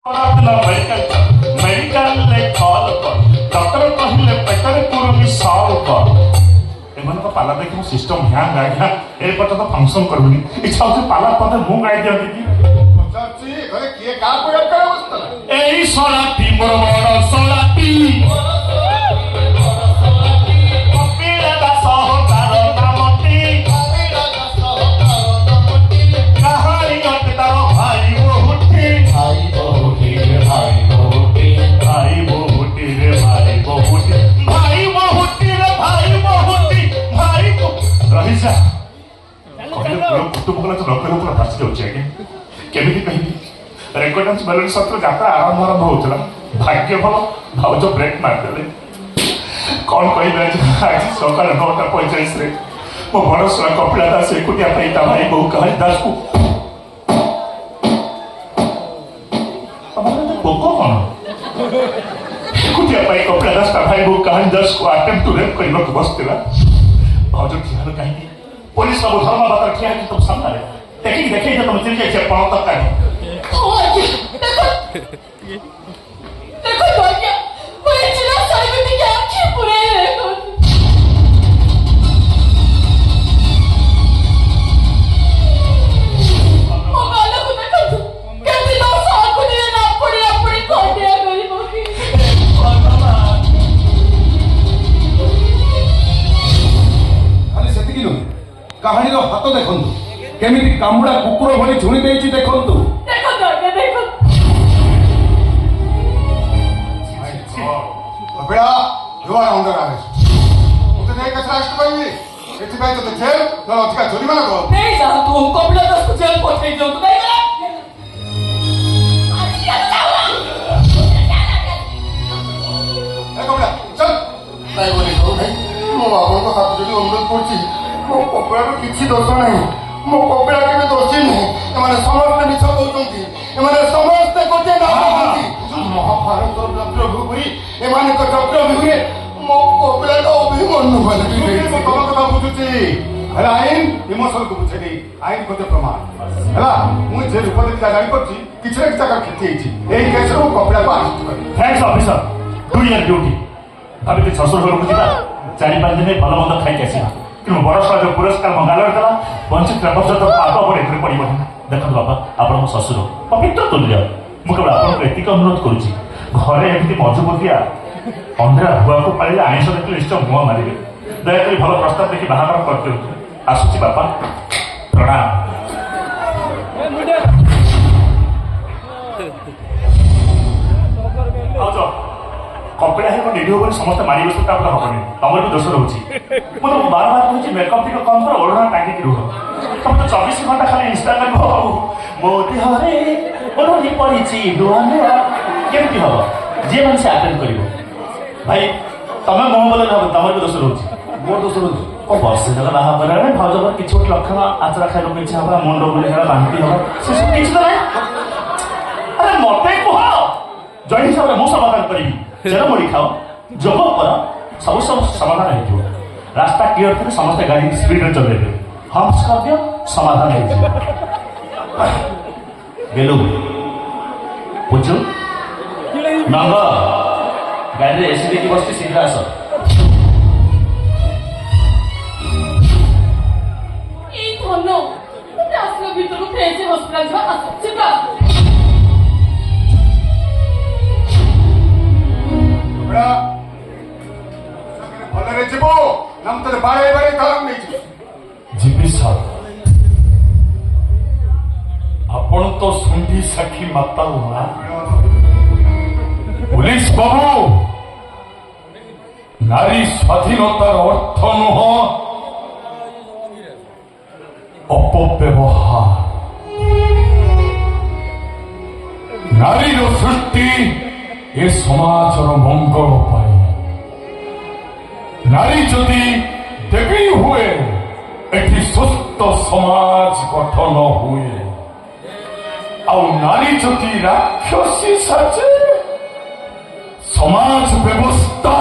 Medical doctor कहले पेटरे Kurumi solve कर एमन को पाला देखि सिस्टम ह्यांग आज्ञा ए पट तो फंक्शन करबनी इच्छा होते पाला पते मुंग आई दियंती की पचाची घरे किए का प्रयोग करे बसतला एई सोलाटी मोर मोर सोलाटी कपिला दा सहकार नामती कहानी गते तारो भाई बहुटी भाई बहुटी रे भाई बहुटी भाई बहुटी रे भाई बहुटी भाई बहुटी रे भाई बहुटी भाई को रहिसा कुटुंब तो लोक लोक भाषी जाऊँ आज्ञा केमिति कहिबी रेकर्डेंस मेलोडी सत्र जात्रा आरंभ होता भाग्य भल भावज ब्रेक मारदे कौन कहले आज सकाल 9:45 मो बड़ सुना कपिला दास एकुटिया भाई बहु कहानी दास को पोक कौन एकुटिया कपिला दास भाई बहु कहानी दास को अटेम्प्ट टू रेप करने को बसला भावज ठिया कहीं पुलिस सब धर्म बात ठिया तुम सामने देखिए देखिए तुम चिल जाए पाँव तक का देखो तो क्या मुझे चिरा साइबती की आंखें पूरे देखो मोबाइल को देखो कैसे तो साथ को दिए ना पड़ी अपनी खोटिया गली मोकी खाली सेतिकी नु कहानी रो हाथ देखंतु केमिति कामुडा कुकुर भली झुणी देइछि देखंतु देखो तो क्या देखो Kapila you are under arrest उते नहीं कथा अरेस्ट पाइबी एथि भाई तो जेल तो अधिका जुर्माना को नहीं जा तू कपिला दास को जेल पठाई दो तो नहीं गला आज क्या चाहला ए कपिला चल नहीं बोली तो नहीं मो बाबा को हाथ जोड़ी अनुरोध करछि मो कपिला को किछि दोष नहीं मो कपिला के दोषी नहीं एमाने समस्त मिछ कहउछंती एमाने समस्त कोटे ना कहउछंती महाभारत चक्रव्यूह पुरी एमाने को चक्रव्यूह मो कपिला को अभिमन्यु बने मो तम कथा बुझुची हला आईन इमोशन को बुझे नहीं आईन को प्रमाण हला मु जे रूपदे जानि करछि किछ एक जगह खेती हिची एई केस रो कपिला को अरेस्ट कर thanks officer do your duty भाभी तो ससुर घर को जीवा 4-5 दिन भल मंद खाई आसवा कि बरस जो पुरस्कार मंगालर कला वंचित प्रपंच तो पाप पर एथरे पड़ो देखो बाबा आप ससुर पवित्र तुल्य मुझे आपको एतिक अनुरोध करुच्ची घरे एमती मजबूतिया अंधेरा भुआ को पाले आईश देखिए निश्चय मुह मारे दयाकोरी भल प्रस्ताव देखी बाहागर करते आसुची बापा प्रणाम कपिला है निरीह बोली समस्त मारी बस हेनी तुम भी दोष रोचे मुझे बार बार कहूँ मेकअप टिक कम कर ओढ़ना टांगिक रुह तुम तो 24 घंटा खाली इंस्टाग्राम मो देहरे ओढ़नी पड़ी नुआ नुआ केमती हम जी मैंने से आटेड कर भाई तुम मो बोले ना तुम भी दोष रोचे मोर दोष रोचे वर्षे जगह बाहर भाजर किसी गोटे लक्षण आचरा खाइक इच्छा हाँ मुंड बुले बांति हम से सब किसी तो ना अरे मत कह जय हिसाब से मुझे समाधान करी चेरमुड़ी खाओ जोग कर सब सब समाधान हो रास्ता क्लीयर थे समस्त गाड़ी स्पीड में चलेबे हम्स कर दियो समाधान हो गेलु बुझु नंग गाड़ी एसी देखी बसती शीघ्र आस ए धनो रास्ता भीतर फेसे हॉस्पिटल जा आस शीघ्र भलरे जीवो नम तले बारे बारे तालम नहीं जीवी साहब आपण तो सुंदी सखी माता हुआ पुलिस बाबू नारी स्वाधीनतार अर्थ नुह अपव्यवहार नारीर सृष्टि ए समाजर मंगल पाए नारी जदि देवी हुए एटी सुस्थ समाज गठन हुए आउ नारी जदि राक्षसी साजे समाज व्यवस्था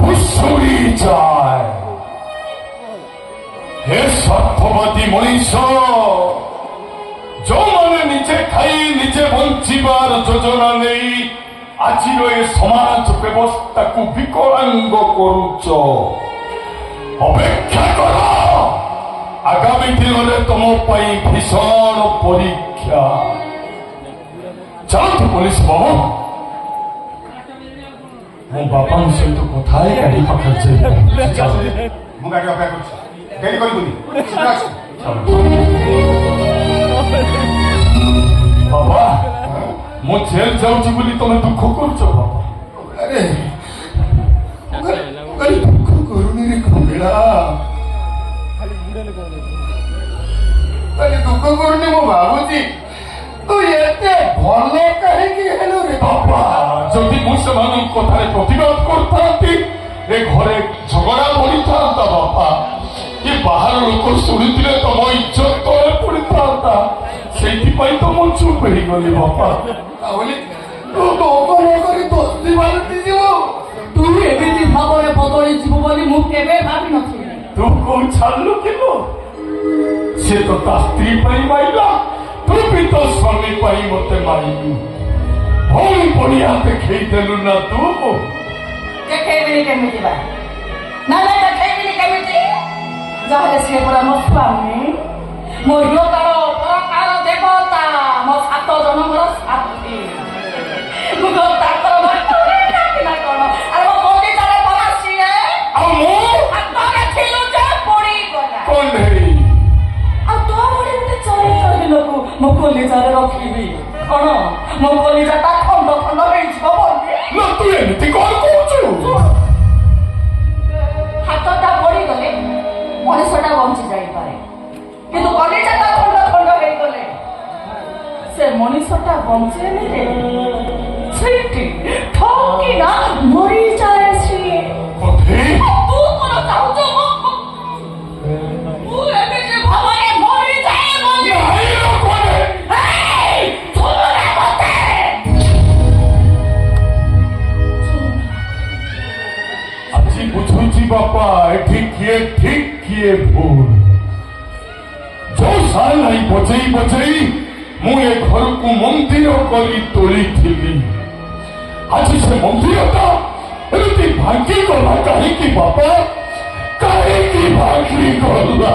भुसुड़ी जाए हे स्वार्थवादी मनीष जो माने निज ନିଜେ ଖାଇ ନିଜେ ବଞ୍ଚିବାର ଯୋଜନା ନେଇ ଆଜିର ଏ ସମାଜ ବ୍ୟବସ୍ଥାକୁ ବିକଳାଙ୍ଗ କରୁଛ। ଅପେକ୍ଷା କର, ଆଗାମୀ ଦିନରେ ତମ ପାଇଁ ଭୀଷଣ ପରୀକ୍ଷା। ଚାଲନ୍ତୁ ପୋଲିସ ବାବୁ, ମୋ ବାପାଙ୍କ ସହିତ କଥା ହେଇ ଗାଡି ପାଖରେ ଯାଇ ମୁଁ ଗାଡି ଅପେକ୍ଷା କରୁଛି, ଡେରି କରିବୁନି। ଶୀଘ୍ର ଆସ। ବାବା, ମୁଁ ଜେଲ ଯାଉଛି ବୋଲି ତମେ ଦୁଃଖ କରୁଛ ବାବା? ଆରେ ଦୁଃଖ କରୁନି ରେ କବିଳା, ଦୁଃଖ କରୁନି। ମୁଁ ଭାବୁଛି ତୁ ଏତେ ଭଲ କାହିଁକି ହେଲୁ ରେ ବାବା, ଯଦି ମୁଁ ସେମାନଙ୍କ କଥାରେ ପ୍ରତିବାଦ କରିଥାନ୍ତି ଏ ଘରେ ଝଗଡା ବଢିଥାନ୍ତା ବାପା। ଏ ବାହାର ଲୋକ ଶୁଣିଥିଲେ ତମ ଇଜ୍ଜତ ତଳେ ପଡିଥାନ୍ତା। ସେଇଥିପାଇଁ ତ ମୁଁ ଚୁପ୍ ହେଇଗଲି ବାପା। ତାହେଲେ ତୁ ଦୋଷ ନ କରି ଦୋଷୀ ବାଲଟି ଯିବ। ତୁ ଏମିତି ଭାବରେ ବଦଳି ଯିବୁ ବୋଲି ମୁଁ କେବେ ଭାବିନଥିଲି। ତୁ କୋଉ ଛାଡିଲୁ କିଲୋ? ସେ ତ ତା ସ୍ତ୍ରୀ ପାଇଁ ମାଇଲା, ତୁ ବି ତ ସ୍ୱାମୀ ପାଇଁ ମତେ ମାରିଲୁ। ଭଉଣୀ ପଡ଼ିଆ ଦେଖେଇଦେଲୁ ନା ତୁ? ଦେଖେଇବିନି କେମିତି ବା? ନା ଦେଖେଇବିନି କେମିତି? ଯାହେଲେ ସିଏ ପୁରା ମୋ ସ୍ୱାମୀ, ମୋ ହୃଦୟର ପରକାର ଦେବତା, ମୋ 7 ଜନ୍ମର ସାଥୀ। ମୁଁ ତାଙ୍କର ନା କଣ? ଆରେ ମୋ କଲିଜାରେ ପରା ସିଏ। ଆଉ ମୁଁ ହାତରେ ଥିଲୁ ଯେ ପଡିଗଲା। କଣ ହେଇ? ଆଉ ତୋ ଭଳି ଗୋଟେ ଚରିତ୍ର ଦିନକୁ ମୋ କଲିଜାରେ ରଖିବି କଣ? ମୋ କଲିଜାଟା ଖଣ୍ଡ ଖଣ୍ଡ ହେଇଯିବ ବୋଲି। ନା ତୁ ଏମିତି କଣ କହୁଛୁ? ହାତଟା ପଡିଗଲେ ମଣିଷଟା ବଞ୍ଚି ଯାଇପାରେ, କିନ୍ତୁ କଲିଜାଟା ଖଣ୍ଡ ଖଣ୍ଡ ହେଇଗଲେ ସେ ମଣିଷଟା ବଞ୍ଚେନି ରେ। ସେଇଠି ଠକିନା ମରିଯାଏ ସିଏ। ତୁ କଣ ଚାହୁଁଛୁ ମୁଁ ଏମିତି ଭାବରେ ମରିଯାଏ ବୋଲି? ଆଜି ବୁଝୁଛି ବାପା, ଏଠି କିଏ ଠିକ କିଏ ଭୁଲ। ଯୋଉ ସାର ନାହିଁ ବଜେଇ ବଜେଇ ମୁଁ ଏ ଘରକୁ ମନ୍ଦିର କରି ତୋଳିଥିଲି, ଆଜି ସେ ମନ୍ଦିରଟା ଏମିତି ଭାଙ୍ଗିଗଲା କାହିଁକି ବାପା? କାହିଁକି ଭାଙ୍ଗିଗଲା?